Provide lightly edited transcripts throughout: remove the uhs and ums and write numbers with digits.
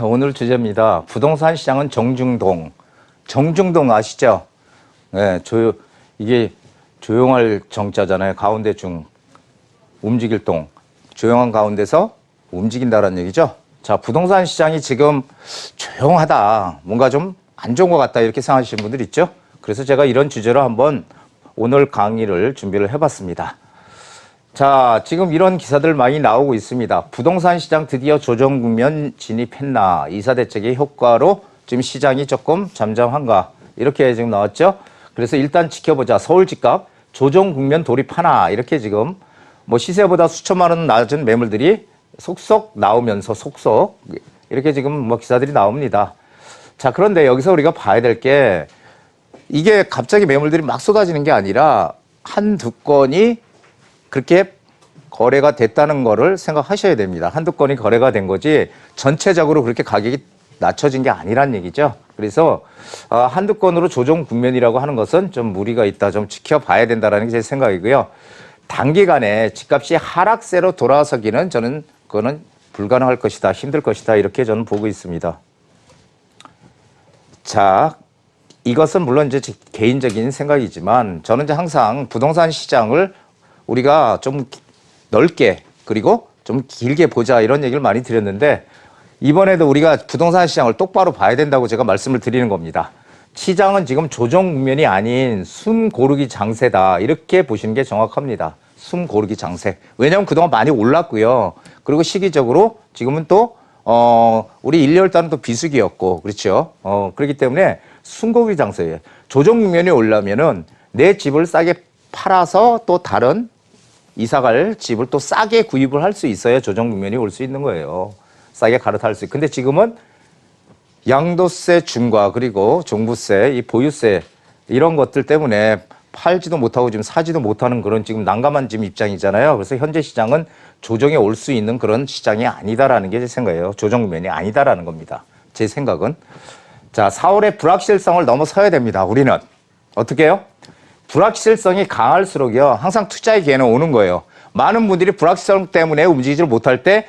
오늘 주제입니다. 부동산 시장은 정중동. 정중동 아시죠? 네, 이게 조용할 정자잖아요. 가운데 중, 움직일 동. 조용한 가운데서 움직인다라는 얘기죠. 자, 부동산 시장이 지금 조용하다. 뭔가 좀 안 좋은 것 같다. 이렇게 생각하시는 분들 있죠? 그래서 제가 이런 주제로 한번 오늘 강의를 준비를 해봤습니다. 자, 지금 이런 기사들 많이 나오고 있습니다. 부동산 시장 드디어 조정 국면 진입했나. 이사대책의 효과로 지금 시장이 조금 잠잠한가. 이렇게 지금 나왔죠. 그래서 일단 지켜보자. 서울 집값 조정 국면 돌입하나. 이렇게 지금 뭐 시세보다 수천만 원 낮은 매물들이 속속 나오면서 속속 이렇게 지금 뭐 기사들이 나옵니다. 자, 그런데 여기서 우리가 봐야 될 게 이게 갑자기 매물들이 막 쏟아지는 게 아니라 한두 건이 그렇게 거래가 됐다는 거를 생각하셔야 됩니다. 한두 건이 거래가 된 거지 전체적으로 그렇게 가격이 낮춰진 게 아니란 얘기죠. 그래서 한두 건으로 조정 국면이라고 하는 것은 좀 무리가 있다. 좀 지켜봐야 된다는 게 제 생각이고요. 단기간에 집값이 하락세로 돌아서기는 저는 그거는 불가능할 것이다. 힘들 것이다. 이렇게 저는 보고 있습니다. 자, 이것은 물론 이제 개인적인 생각이지만 저는 이제 항상 부동산 시장을 우리가 좀 넓게 그리고 좀 길게 보자 이런 얘기를 많이 드렸는데 이번에도 우리가 부동산 시장을 똑바로 봐야 된다고 제가 말씀을 드리는 겁니다. 시장은 지금 조정 국면이 아닌 숨 고르기 장세다. 이렇게 보시는 게 정확합니다. 숨 고르기 장세. 왜냐하면 그동안 많이 올랐고요. 그리고 시기적으로 지금은 또 우리 1, 2월 달은 또 비수기였고 그렇죠. 그렇기 때문에 숨 고르기 장세예요. 조정 국면이 올라면은 내 집을 싸게 팔아서 또 다른 이사갈 집을 또 싸게 구입을 할 수 있어야 조정 국면이 올 수 있는 거예요. 싸게 갈아탈 수 있고. 근데 지금은 양도세 중과 그리고 종부세, 이 보유세 이런 것들 때문에 팔지도 못하고 지금 사지도 못하는 그런 지금 난감한 지금 입장이잖아요. 그래서 현재 시장은 조정에 올 수 있는 그런 시장이 아니다라는 게 제 생각이에요. 조정 국면이 아니다라는 겁니다. 제 생각은. 자, 4월에 불확실성을 넘어서야 됩니다. 우리는. 어떻게 해요? 불확실성이 강할수록요. 항상 투자의 기회는 오는 거예요. 많은 분들이 불확실성 때문에 움직이지를 못할 때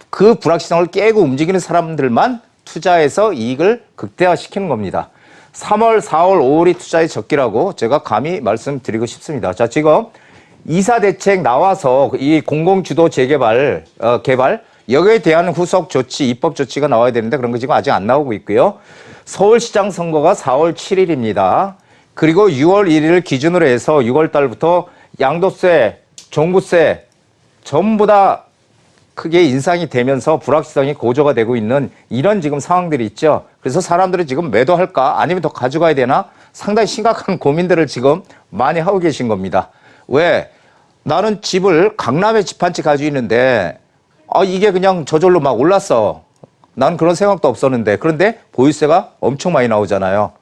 그 불확실성을 깨고 움직이는 사람들만 투자해서 이익을 극대화시키는 겁니다. 3월, 4월, 5월이 투자의 적기라고 제가 감히 말씀드리고 싶습니다. 자, 지금 이사대책 나와서 이 공공주도 재개발, 개발, 여기에 대한 후속 조치, 입법 조치가 나와야 되는데 그런 거 지금 아직 안 나오고 있고요. 서울시장 선거가 4월 7일입니다. 그리고 6월 1일을 기준으로 해서 6월 달부터 양도세, 종부세 전부 다 크게 인상이 되면서 불확실성이 고조가 되고 있는 이런 지금 상황들이 있죠. 그래서 사람들이 지금 매도할까 아니면 더 가져가야 되나 상당히 심각한 고민들을 지금 많이 하고 계신 겁니다. 왜? 나는 집을 강남에 집 한 채 가지고 있는데 이게 그냥 저절로 막 올랐어. 난 그런 생각도 없었는데 그런데 보유세가 엄청 많이 나오잖아요.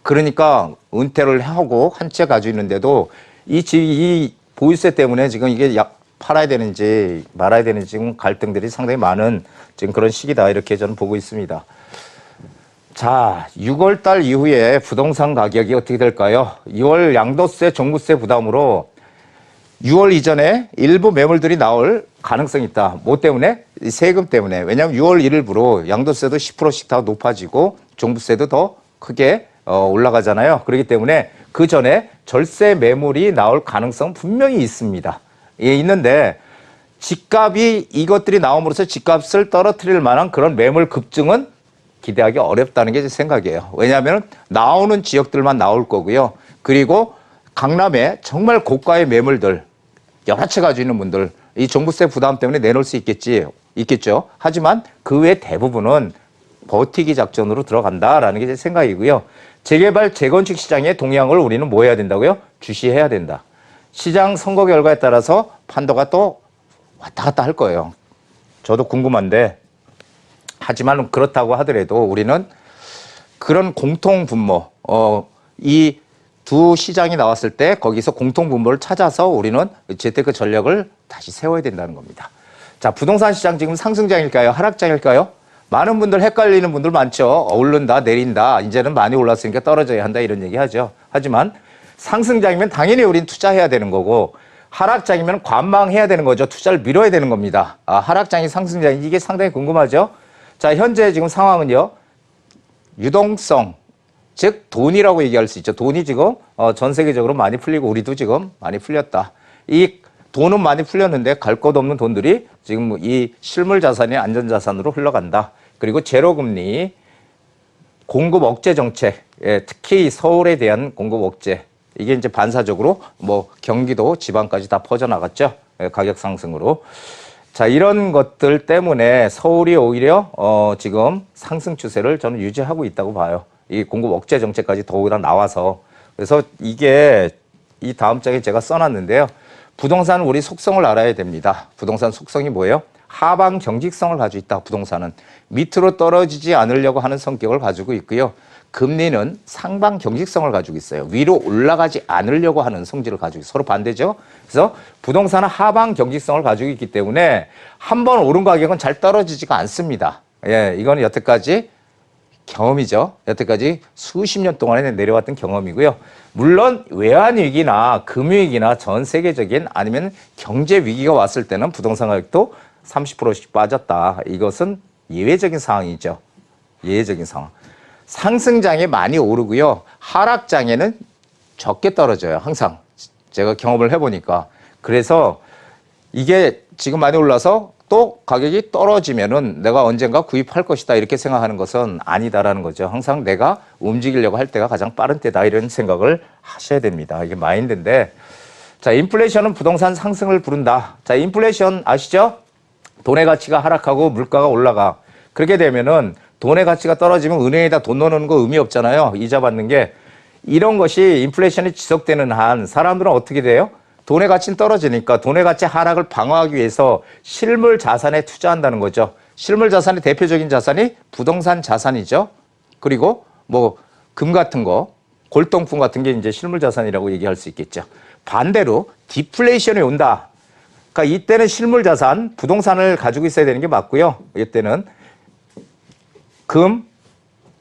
그러니까 은퇴를 하고 한 채 가지고 있는데도 이 보유세 때문에 지금 이게 팔아야 되는지 말아야 되는지 지금 갈등들이 상당히 많은 지금 그런 시기다 이렇게 저는 보고 있습니다. 자, 6월 달 이후에 부동산 가격이 어떻게 될까요? 2월 양도세, 종부세 부담으로 6월 이전에 일부 매물들이 나올 가능성이 있다. 뭐 때문에? 세금 때문에. 왜냐하면 6월 1일부로 양도세도 10%씩 다 높아지고 종부세도 더 크게 올라가잖아요. 그렇기 때문에 그 전에 절세 매물이 나올 가능성 분명히 있습니다. 예, 있는데 집값이 이것들이 나옴으로써 집값을 떨어뜨릴 만한 그런 매물 급증은 기대하기 어렵다는 게 제 생각이에요. 왜냐하면 나오는 지역들만 나올 거고요. 그리고 강남에 정말 고가의 매물들 여러 채 가지고 있는 분들 이 종부세 부담 때문에 내놓을 수 있겠죠. 하지만 그 외 대부분은 버티기 작전으로 들어간다라는 게 제 생각이고요. 재개발, 재건축 시장의 동향을 우리는 뭐 해야 된다고요? 주시해야 된다. 시장 선거 결과에 따라서 판도가 또 왔다 갔다 할 거예요. 저도 궁금한데 하지만 그렇다고 하더라도 우리는 그런 공통 분모, 이 두 시장이 나왔을 때 거기서 공통 분모를 찾아서 우리는 재테크 전략을 다시 세워야 된다는 겁니다. 자, 부동산 시장 지금 상승장일까요? 하락장일까요? 많은 분들 헷갈리는 분들 많죠. 오른다, 내린다. 이제는 많이 올랐으니까 떨어져야 한다 이런 얘기 하죠. 하지만 상승장이면 당연히 우린 투자해야 되는 거고 하락장이면 관망해야 되는 거죠. 투자를 미뤄야 되는 겁니다. 하락장이 상승장이 이게 상당히 궁금하죠. 자, 현재 지금 상황은요. 유동성, 즉 돈이라고 얘기할 수 있죠. 돈이 지금 전 세계적으로 많이 풀리고 우리도 지금 많이 풀렸다. 이 돈은 많이 풀렸는데 갈 곳 없는 돈들이 지금 이 실물 자산이 안전 자산으로 흘러간다. 그리고 제로금리, 공급 억제 정책, 예, 특히 서울에 대한 공급 억제. 이게 이제 반사적으로 뭐 경기도 지방까지 다 퍼져나갔죠. 예, 가격 상승으로. 자, 이런 것들 때문에 서울이 오히려 지금 상승 추세를 저는 유지하고 있다고 봐요. 이 공급 억제 정책까지 더욱이나 나와서. 그래서 이게 이 다음 장에 제가 써놨는데요. 부동산 우리 속성을 알아야 됩니다. 부동산 속성이 뭐예요? 하방 경직성을 가지고 있다. 부동산은 밑으로 떨어지지 않으려고 하는 성격을 가지고 있고요. 금리는 상방 경직성을 가지고 있어요. 위로 올라가지 않으려고 하는 성질을 가지고 있어요. 서로 반대죠. 그래서 부동산은 하방 경직성을 가지고 있기 때문에 한 번 오른 가격은 잘 떨어지지가 않습니다. 예, 이거는 여태까지 경험이죠. 여태까지 수십 년 동안에 내려왔던 경험이고요. 물론 외환위기나 금융위기나 전 세계적인 아니면 경제위기가 왔을 때는 부동산 가격도 30%씩 빠졌다. 이것은 예외적인 상황이죠. 예외적인 상황. 상승장에 많이 오르고요. 하락장에는 적게 떨어져요. 항상 제가 경험을 해보니까. 그래서 이게 지금 많이 올라서 또 가격이 떨어지면은 내가 언젠가 구입할 것이다 이렇게 생각하는 것은 아니다라는 거죠. 항상 내가 움직이려고 할 때가 가장 빠른 때다 이런 생각을 하셔야 됩니다. 이게 마인드인데, 자, 인플레이션은 부동산 상승을 부른다. 자, 인플레이션 아시죠? 돈의 가치가 하락하고 물가가 올라가. 그렇게 되면은 돈의 가치가 떨어지면 은행에다 돈 넣어놓는 거 의미 없잖아요. 이자 받는 게. 이런 것이 인플레이션이 지속되는 한 사람들은 어떻게 돼요? 돈의 가치는 떨어지니까 돈의 가치 하락을 방어하기 위해서 실물 자산에 투자한다는 거죠. 실물 자산의 대표적인 자산이 부동산 자산이죠. 그리고 뭐 금 같은 거, 골동품 같은 게 이제 실물 자산이라고 얘기할 수 있겠죠. 반대로 디플레이션이 온다. 그러니까 이때는 실물 자산, 부동산을 가지고 있어야 되는 게 맞고요. 이때는 금,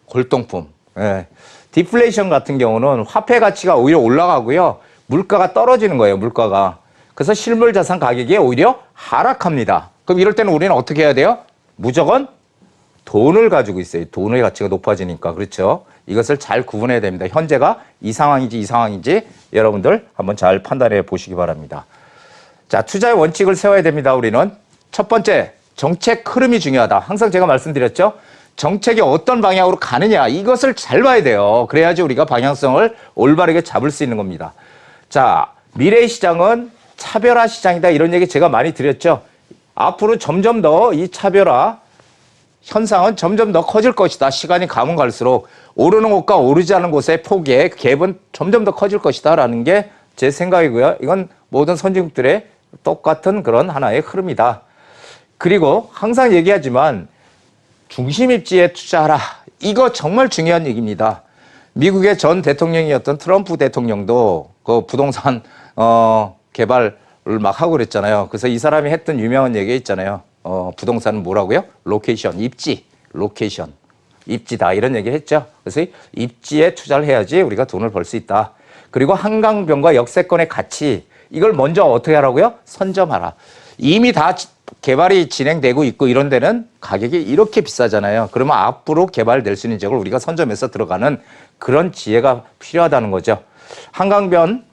골동품. 예. 디플레이션 같은 경우는 화폐 가치가 오히려 올라가고요. 물가가 떨어지는 거예요, 물가가. 그래서 실물 자산 가격이 오히려 하락합니다. 그럼 이럴 때는 우리는 어떻게 해야 돼요? 무조건 돈을 가지고 있어요. 돈의 가치가 높아지니까. 그렇죠? 이것을 잘 구분해야 됩니다. 현재가 이 상황인지 여러분들 한번 잘 판단해 보시기 바랍니다. 자, 투자의 원칙을 세워야 됩니다, 우리는. 첫 번째, 정책 흐름이 중요하다. 항상 제가 말씀드렸죠? 정책이 어떤 방향으로 가느냐, 이것을 잘 봐야 돼요. 그래야지 우리가 방향성을 올바르게 잡을 수 있는 겁니다. 자, 미래의 시장은 차별화 시장이다. 이런 얘기 제가 많이 드렸죠. 앞으로 점점 더 이 차별화 현상은 점점 더 커질 것이다. 시간이 가면 갈수록 오르는 곳과 오르지 않은 곳의 폭의 갭은 점점 더 커질 것이다. 라는 게 제 생각이고요. 이건 모든 선진국들의 똑같은 그런 하나의 흐름이다. 그리고 항상 얘기하지만 중심 입지에 투자하라. 이거 정말 중요한 얘기입니다. 미국의 전 대통령이었던 트럼프 대통령도 그 부동산 개발을 막 하고 그랬잖아요. 그래서 이 사람이 했던 유명한 얘기 있잖아요. 부동산은 뭐라고요? 로케이션, 입지, 로케이션, 입지다 이런 얘기 했죠. 그래서 입지에 투자를 해야지 우리가 돈을 벌 수 있다. 그리고 한강변과 역세권의 가치, 이걸 먼저 어떻게 하라고요? 선점하라. 이미 다 개발이 진행되고 있고 이런 데는 가격이 이렇게 비싸잖아요. 그러면 앞으로 개발될 수 있는 지역을 우리가 선점해서 들어가는 그런 지혜가 필요하다는 거죠. 한강변,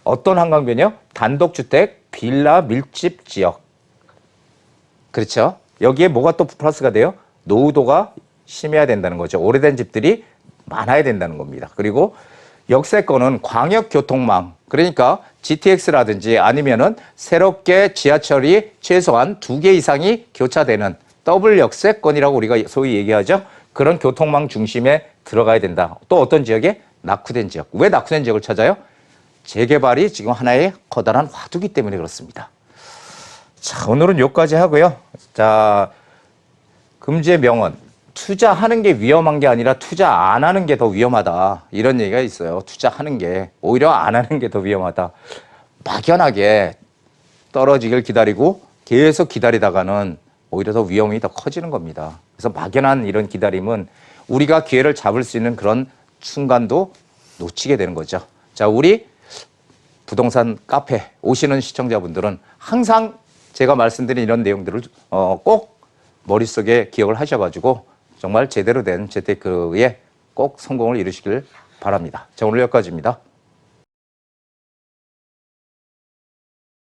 어떤 한강변이요? 단독주택, 빌라, 밀집 지역. 그렇죠? 여기에 뭐가 또 플러스가 돼요? 노후도가 심해야 된다는 거죠. 오래된 집들이 많아야 된다는 겁니다. 그리고 역세권은 광역교통망, 그러니까 GTX라든지 아니면은 새롭게 지하철이 최소한 2개 이상이 교차되는 더블 역세권이라고 우리가 소위 얘기하죠. 그런 교통망 중심에 들어가야 된다. 또 어떤 지역에? 낙후된 지역. 왜 낙후된 지역을 찾아요? 재개발이 지금 하나의 커다란 화두기 때문에 그렇습니다. 자, 오늘은 여기까지 하고요. 자, 금지의 명언. 투자하는 게 위험한 게 아니라 투자 안 하는 게 더 위험하다. 이런 얘기가 있어요. 투자하는 게 오히려 안 하는 게 더 위험하다. 막연하게 떨어지길 기다리고 계속 기다리다가는 오히려 더 위험이 더 커지는 겁니다. 그래서 막연한 이런 기다림은 우리가 기회를 잡을 수 있는 그런 순간도 놓치게 되는 거죠. 자, 우리 부동산 카페 오시는 시청자분들은 항상 제가 말씀드린 이런 내용들을 꼭 머릿속에 기억을 하셔가지고 정말 제대로 된 재테크에 꼭 성공을 이루시길 바랍니다. 자, 오늘 여기까지입니다.